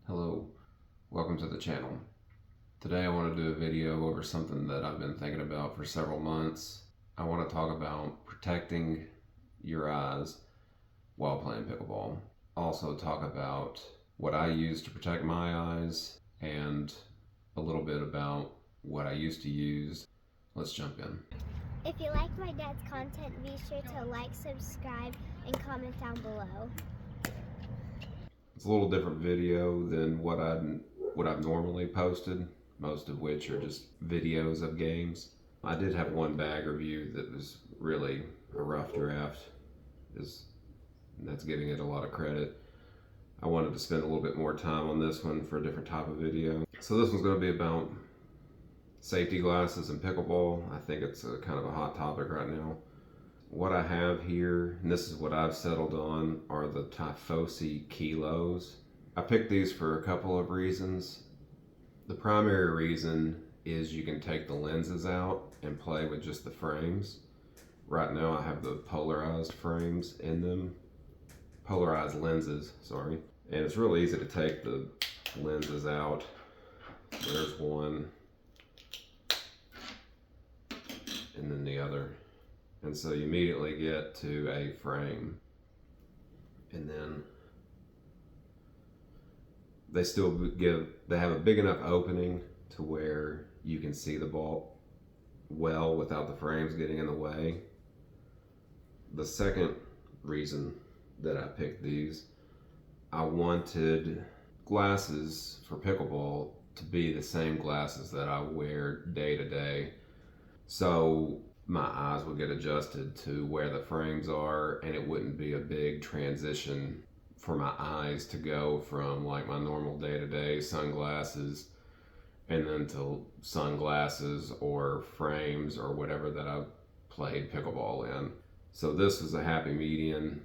Hello, welcome to the channel. Today I want to do a video over something that I've been thinking about for several months. I want to talk about protecting your eyes while playing pickleball. Also talk about what I use to protect my eyes and a little bit about what I used to use. Let's jump in. If you like my dad's content, be sure to like, subscribe, and comment down below. It's a little different video than what I've normally posted, most of which are just videos of games. I did have one bag review that was really a rough draft. That's giving it a lot of credit. I wanted to spend a little bit more time on this one for a different type of video. So this one's going to be about safety glasses and pickleball. I think it's a kind of a hot topic right now. What I have here, and this is what I've settled on, are the Tifosi Kilos. I picked these for a couple of reasons. The primary reason is you can take the lenses out and play with just the frames. Right now I have the polarized frames in them. Polarized lenses, sorry. And it's real easy to take the lenses out. There's one. And then the other. And so you immediately get to a frame. And then they have a big enough opening to where you can see the ball well without the frames getting in the way. The second reason that I picked these, I wanted glasses for pickleball to be the same glasses that I wear day to day. So my eyes would get adjusted to where the frames are, and it wouldn't be a big transition for my eyes to go from like my normal day-to-day sunglasses and then to sunglasses or frames or whatever that I played pickleball in. So this was a happy median.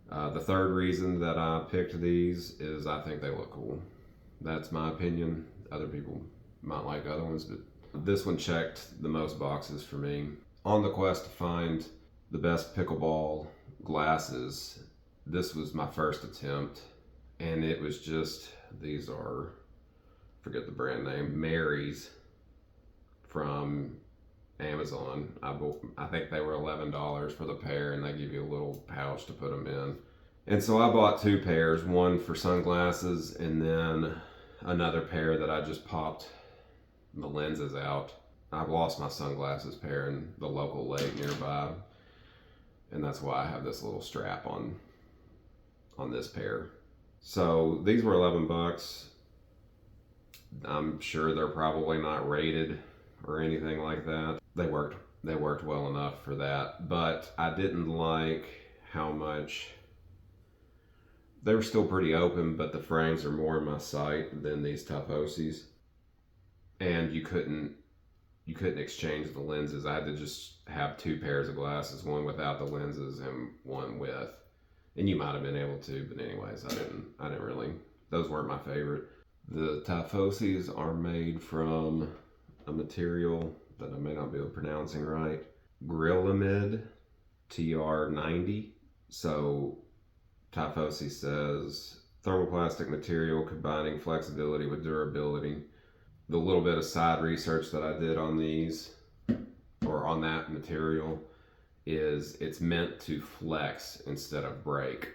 The third reason that I picked these is I think they look cool. That's my opinion. Other people might like other ones, but this one checked the most boxes for me. On the quest to find the best pickleball glasses, this was my first attempt, and it was just, these are, forget the brand name, Mary's from Amazon. I think they were $11 for the pair, and they give you a little pouch to put them in. And so I bought two pairs, one for sunglasses and then another pair that I just popped the lenses out. I've lost my sunglasses pair in the local lake nearby, and that's why I have this little strap on this pair. So these were 11 bucks. I'm sure they're probably not rated or anything like that. They worked well enough for that, but I didn't like how much they were still pretty open, but the frames are more in my sight than these Tifosis. And you couldn't exchange the lenses. I had to just have two pairs of glasses, one without the lenses and one with. And you might have been able to, but anyways, I didn't really, those weren't my favorite. The Tifosis are made from a material that I may not be pronouncing right, Grilamid TR90. So Tifosi says thermoplastic material combining flexibility with durability. The little bit of side research that I did on these, or on that material, is it's meant to flex instead of break.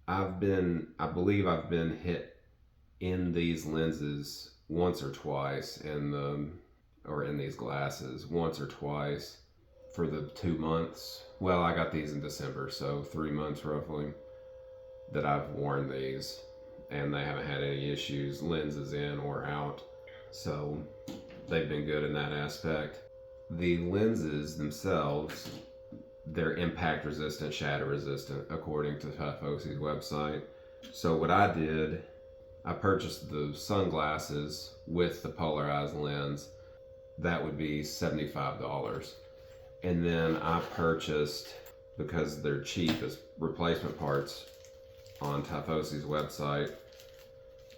I believe I've been hit in these lenses once or twice in these glasses once or twice for the 2 months. Well, I got these in December, so 3 months roughly that I've worn these, and they haven't had any issues, lenses in or out. So they've been good in that aspect. The lenses themselves, they're impact resistant, shatter resistant, according to Tifosi's website. So what I did, I purchased the sunglasses with the polarized lens. That would be $75. And then I purchased, because they're cheap as replacement parts on Tifosi's website,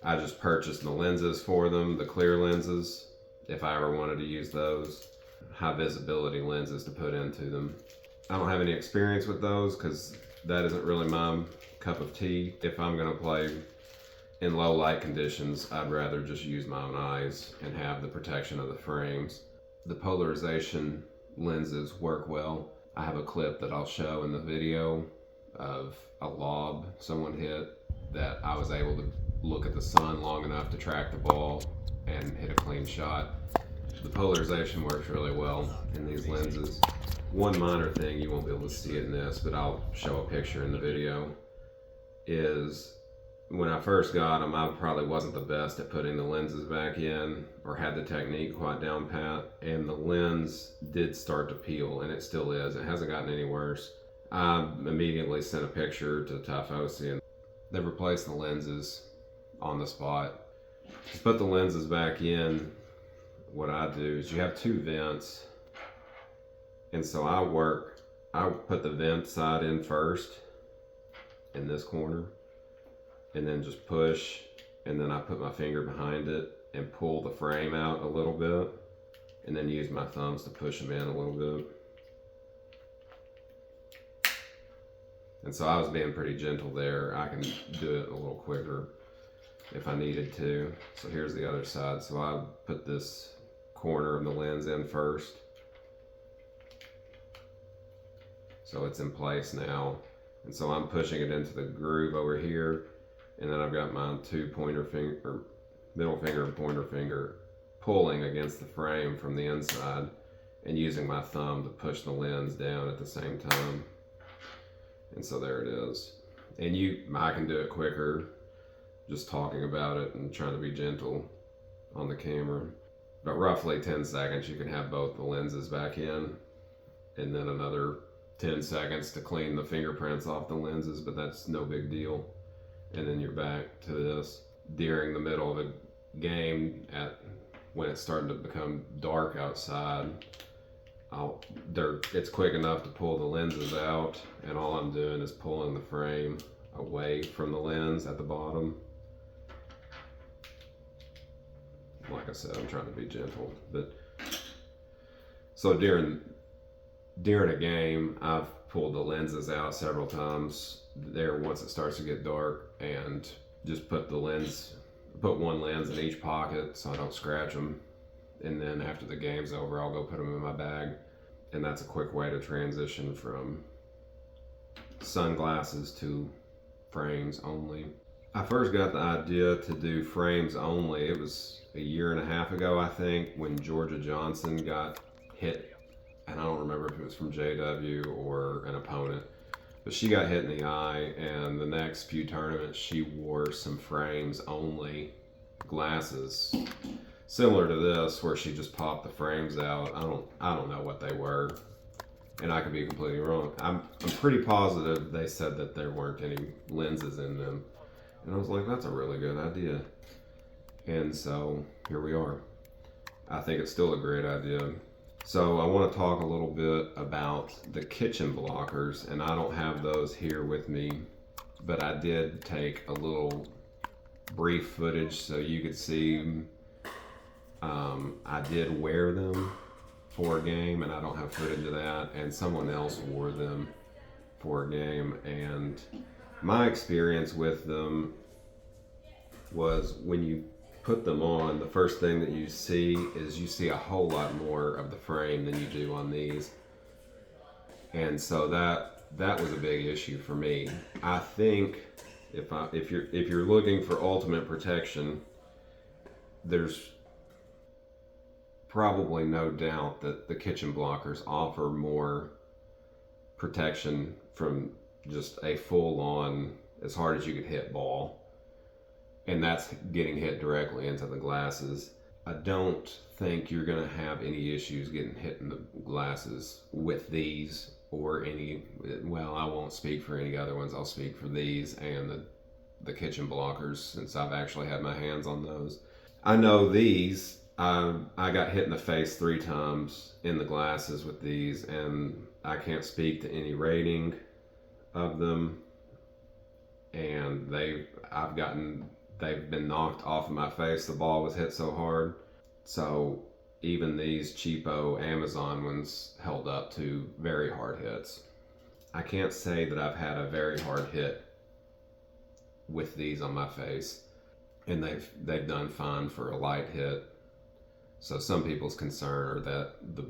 I just purchased the lenses for them, the clear lenses, if I ever wanted to use those. High visibility lenses to put into them. I don't have any experience with those because that isn't really my cup of tea. If I'm gonna play in low light conditions, I'd rather just use my own eyes and have the protection of the frames. The polarization lenses work well. I have a clip that I'll show in the video of a lob someone hit that I was able to look at the sun long enough to track the ball and hit a clean shot. The polarization works really well in these lenses. One minor thing, you won't be able to see it in this, but I'll show a picture in the video, is when I first got them, I probably wasn't the best at putting the lenses back in or had the technique quite down pat, and the lens did start to peel, and it still is. It hasn't gotten any worse. I immediately sent a picture to Tifosi, and they replaced the lenses on the spot. To put the lenses back in, what I do is you have two vents, and so I put the vent side in first in this corner, and then just push, and then I put my finger behind it and pull the frame out a little bit, and then use my thumbs to push them in a little bit. And so I was being pretty gentle there. I can do it a little quicker if I needed to. So here's the other side. So I put this corner of the lens in first. So it's in place now. And so I'm pushing it into the groove over here. And then I've got my middle finger and pointer finger pulling against the frame from the inside and using my thumb to push the lens down at the same time. And so there it is. And I can do it quicker, just talking about it and trying to be gentle on the camera. But roughly 10 seconds, you can have both the lenses back in, and then another 10 seconds to clean the fingerprints off the lenses, but that's no big deal. And then you're back to this. During the middle of a game, when it's starting to become dark outside, it's quick enough to pull the lenses out, and all I'm doing is pulling the frame away from the lens at the bottom. Like I said, I'm trying to be gentle, but so during a game, I've pulled the lenses out several times there once it starts to get dark, and just put one lens in each pocket so I don't scratch them. And then after the game's over, I'll go put them in my bag. And that's a quick way to transition from sunglasses to frames only. I first got the idea to do frames only. It was a year and a half ago, I think, when Georgia Johnson got hit. And I don't remember if it was from JW or an opponent, but she got hit in the eye, and the next few tournaments she wore some frames only glasses, similar to this, where she just popped the frames out. I don't know what they were, and I could be completely wrong. I'm pretty positive they said that there weren't any lenses in them, and I was like, that's a really good idea. And so here we are. I think it's still a great idea. So I want to talk a little bit about the kitchen blockers, and I don't have those here with me, but I did take a little brief footage so you could see. I did wear them for a game, and I don't have footage of that, and someone else wore them for a game, and my experience with them was when you put them on, the first thing that you see a whole lot more of the frame than you do on these. And so that was a big issue for me. I think if you're looking for ultimate protection, there's probably no doubt that the kitchen blockers offer more protection from just a full-on, as hard as you could hit ball. And that's getting hit directly into the glasses. I don't think you're gonna have any issues getting hit in the glasses with these or any, well, I won't speak for any other ones. I'll speak for these and the kitchen blockers, since I've actually had my hands on those. I know these, I got hit in the face 3 times in the glasses with these, and I can't speak to any rating of them. And they've been knocked off of my face. The ball was hit so hard. So even these cheapo Amazon ones held up to very hard hits. I can't say that I've had a very hard hit with these on my face, and they've done fine for a light hit. So some people's concern are that the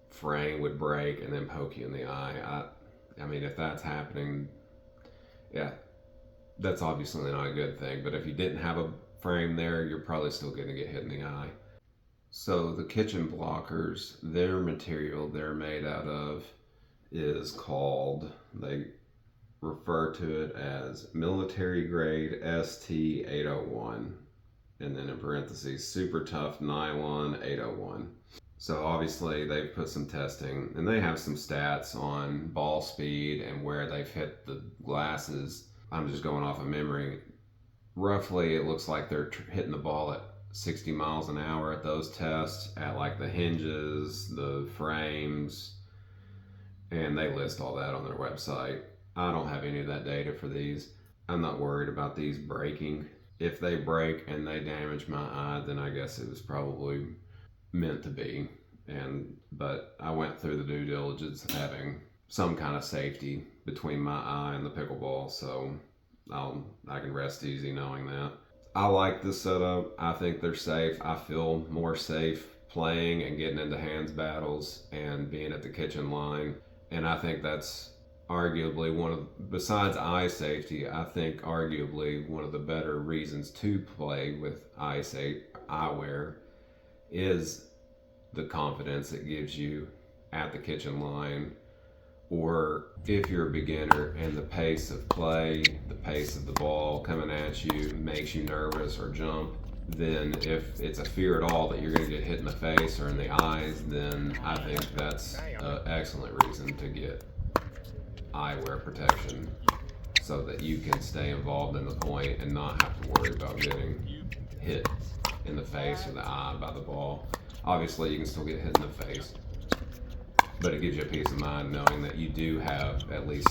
frame would break and then poke you in the eye. I mean, if that's happening, yeah, that's obviously not a good thing. But if you didn't have a frame there, you're probably still going to get hit in the eye. So the kitchen blockers, their material they're made out of is called, they refer to it as military grade ST801, and then in parentheses, super tough nylon 801. So obviously they've put some testing, and they have some stats on ball speed and where they've hit the glasses. I'm just going off of memory. Roughly, it looks like they're hitting the ball at 60 miles an hour at those tests, at like the hinges, the frames, and they list all that on their website. I don't have any of that data for these. I'm not worried about these breaking. If they break and they damage my eye, then I guess it was probably meant to be. But I went through the due diligence of having some kind of safety between my eye and the pickleball, so I can rest easy knowing that. I like this setup. I think they're safe. I feel more safe playing and getting into hands battles and being at the kitchen line. And I think that's arguably one of, besides eye safety, I think arguably one of the better reasons to play with eyewear is the confidence it gives you at the kitchen line, or if you're a beginner and the pace of play, the pace of the ball coming at you makes you nervous or jump, then if it's a fear at all that you're going to get hit in the face or in the eyes, then I think that's an excellent reason to get eyewear protection so that you can stay involved in the point and not have to worry about getting hit in the face or the eye by the ball. Obviously, you can still get hit in the face, but it gives you a peace of mind knowing that you do have at least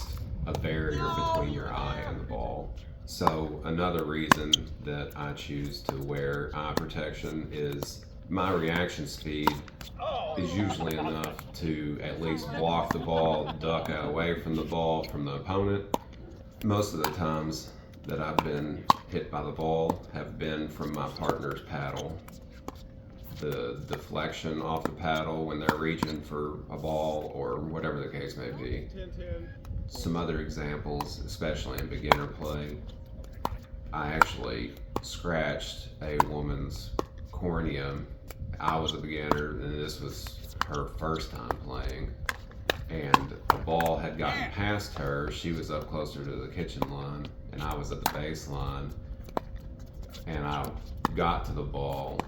a barrier between your eye and the ball. So another reason that I choose to wear eye protection is my reaction speed is usually enough to at least block the ball, duck away from the ball from the opponent. Most of the times that I've been hit by the ball have been from my partner's paddle. The deflection off the paddle when they're reaching for a ball or whatever the case may be. Some other examples, especially in beginner play, I actually scratched a woman's cornea. I was a beginner and this was her first time playing, and the ball had gotten past her. She was up closer to the kitchen line and I was at the baseline, and I got to the ball,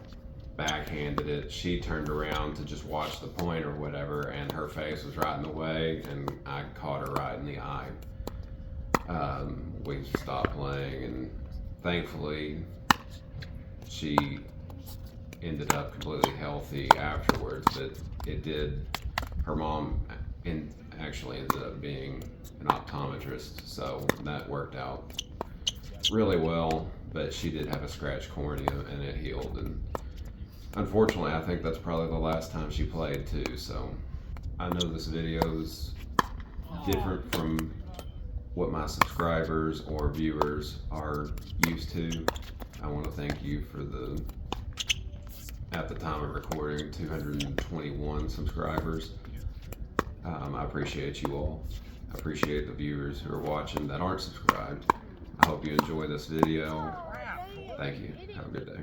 backhanded it. She turned around to just watch the point or whatever, and her face was right in the way, and I caught her right in the eye. We stopped playing, and thankfully she ended up completely healthy afterwards. But it did, her mom actually ended up being an optometrist, so that worked out really well. But she did have a scratched cornea and it healed, and unfortunately, I think that's probably the last time she played too. So I know this video is different from what my subscribers or viewers are used to. I want to thank you for the, at the time of recording, 221 subscribers. I appreciate you all. I appreciate the viewers who are watching that aren't subscribed. I hope you enjoy this video. Thank you. Have a good day.